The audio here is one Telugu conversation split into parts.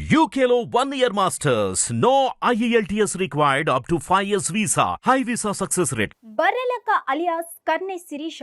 UKLO 1 year masters. No IELTS required up to 5 years visa. High visa success rate. Barrelakka alias Karne Sirisha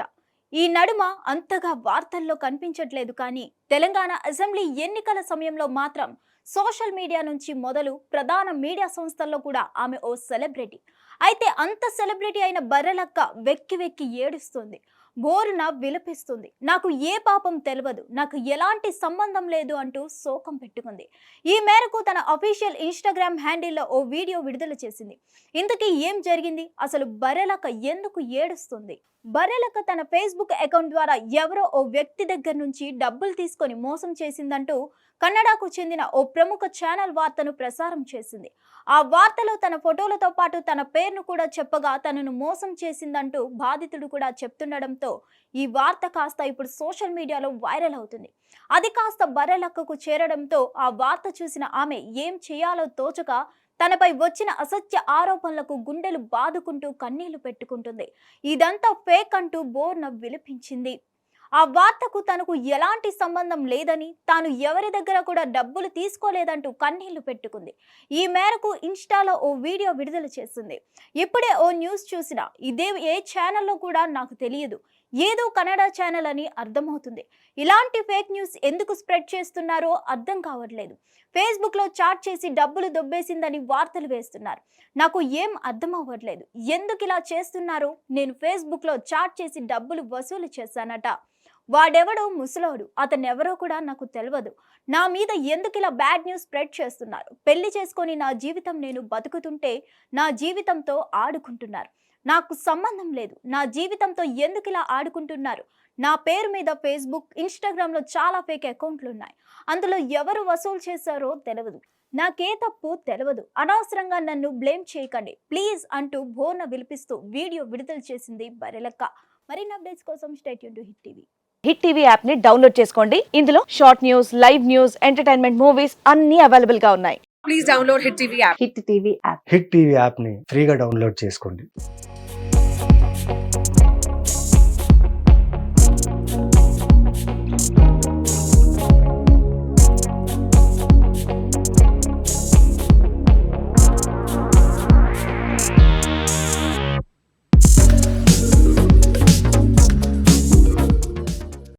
ఈ నడుమ అంతగా వార్తల్లో కనిపించట్లేదు. కానీ తెలంగాణ అసెంబ్లీ ఎన్నికల సమయంలో మాత్రం సోషల్ మీడియా నుంచి మొదలు ప్రధాన మీడియా సంస్థల్లో కూడా ఆమె ఓ సెలబ్రిటీ. అయితే అంత సెలబ్రిటీ అయిన బర్రెలక్క వెక్కి వెక్కి ఏడుస్తుంది, బోరున విలపిస్తుంది. నాకు ఏ పాపం తెలియదు, నాకు ఎలాంటి సంబంధం లేదు అంటూ శోకం పెట్టుకుంది. ఈ మేరకు తన అఫీషియల్ ఇన్స్టాగ్రామ్ హ్యాండిల్లో ఓ వీడియో విడుదల చేసింది. ఇంతకీ ఏం జరిగింది, అసలు బర్రెలక్క ఎందుకు ఏడుస్తుంది? బర్రెలక్క తన ఫేస్బుక్ అకౌంట్ ద్వారా ఎవరో ఓ వ్యక్తి దగ్గర నుంచి డబ్బులు తీసుకొని మోసం చేసిందంటూ కన్నడకు చెందిన ఓ ప్రముఖ ఛానల్ వార్తను ప్రసారం చేసింది. ఆ వార్తలో తన ఫోటోలతో పాటు తన పేరును కూడా చెప్పగా తనను మోసం చేసిందంటూ బాధితుడు కూడా చెప్తుండడంతో ఈ వార్త కాస్త ఇప్పుడు సోషల్ మీడియాలో వైరల్ అవుతుంది. అది కాస్త బర్రెలక్కకు చేరడంతో ఆ వార్త చూసిన ఆమె ఏం చేయాలో తోచక తనపై వచ్చిన అసత్య ఆరోపణలకు గుండెలు బాదుకుంటూ కన్నీళ్లు పెట్టుకుంటుంది. ఇదంతా ఫేక్ అంటూ బోర్న విలపించింది. ఆ వార్తకు తనకు ఎలాంటి సంబంధం లేదని, తాను ఎవరి దగ్గర కూడా డబ్బులు తీసుకోలేదంటూ కన్నీళ్లు పెట్టుకుంది. ఈ మేరకు ఇన్స్టాలో ఓ వీడియో విడుదల చేసింది. ఇప్పుడే ఓ న్యూస్ చూసినా ఇదే ఏ ఛానల్లో కూడా నాకు తెలియదు, ఏదో కన్నడ ఛానల్ అని అర్థమవుతుంది. ఇలాంటి ఫేక్ న్యూస్ ఎందుకు స్ప్రెడ్ చేస్తున్నారో అర్థం కావట్లేదు. ఫేస్బుక్లో చాట్ చేసి డబ్బులు దొబ్బేసిందని వార్తలు వేస్తున్నారు. నాకు ఏం అర్థం అవ్వట్లేదు, ఎందుకు ఇలా చేస్తున్నారో. నేను ఫేస్బుక్లో చాట్ చేసి డబ్బులు వసూలు చేశానట. వాడెవడో ముసలోడు, అతనెవరో కూడా నాకు తెలియదు. నా మీద ఎందుకు ఇలా బ్యాడ్ న్యూస్ స్ప్రెడ్ చేస్తున్నారు? పెళ్లి చేసుకొని నా జీవితం నేను బతుకుతుంటే నా జీవితంతో ఆడుకుంటున్నారు. నాకు సంబంధం లేదు, నా జీవితంతో ఎందుకు ఇలా ఆడుకుంటున్నారు? నా పేరు మీద ఫేస్బుక్, ఇన్స్టాగ్రామ్లో చాలా ఫేక్ అకౌంట్లు ఉన్నాయి. అందులో ఎవరు వసూలు చేశారో తెలియదు. నాకే తప్పు తెలియదు. అనవసరంగా నన్ను బ్లేమ్ చేయకండి ప్లీజ్ అంటూ బోర్న విలిపిస్తూ వీడియో విడుదల చేసింది బర్రెలక్క. మరిన్ని అప్డేట్స్ కోసం stay tune to hit TV. Hit TV app ని డౌన్లోడ్ చేసుకోండి. ఇందులో short news, live news, entertainment movies అన్ని అవైలబుల్ గా ఉన్నాయి. Please download Hit TV app. Hit TV app. Hit TV యాప్ని ఫ్రీగా డౌన్లోడ్ చేసుకోండి.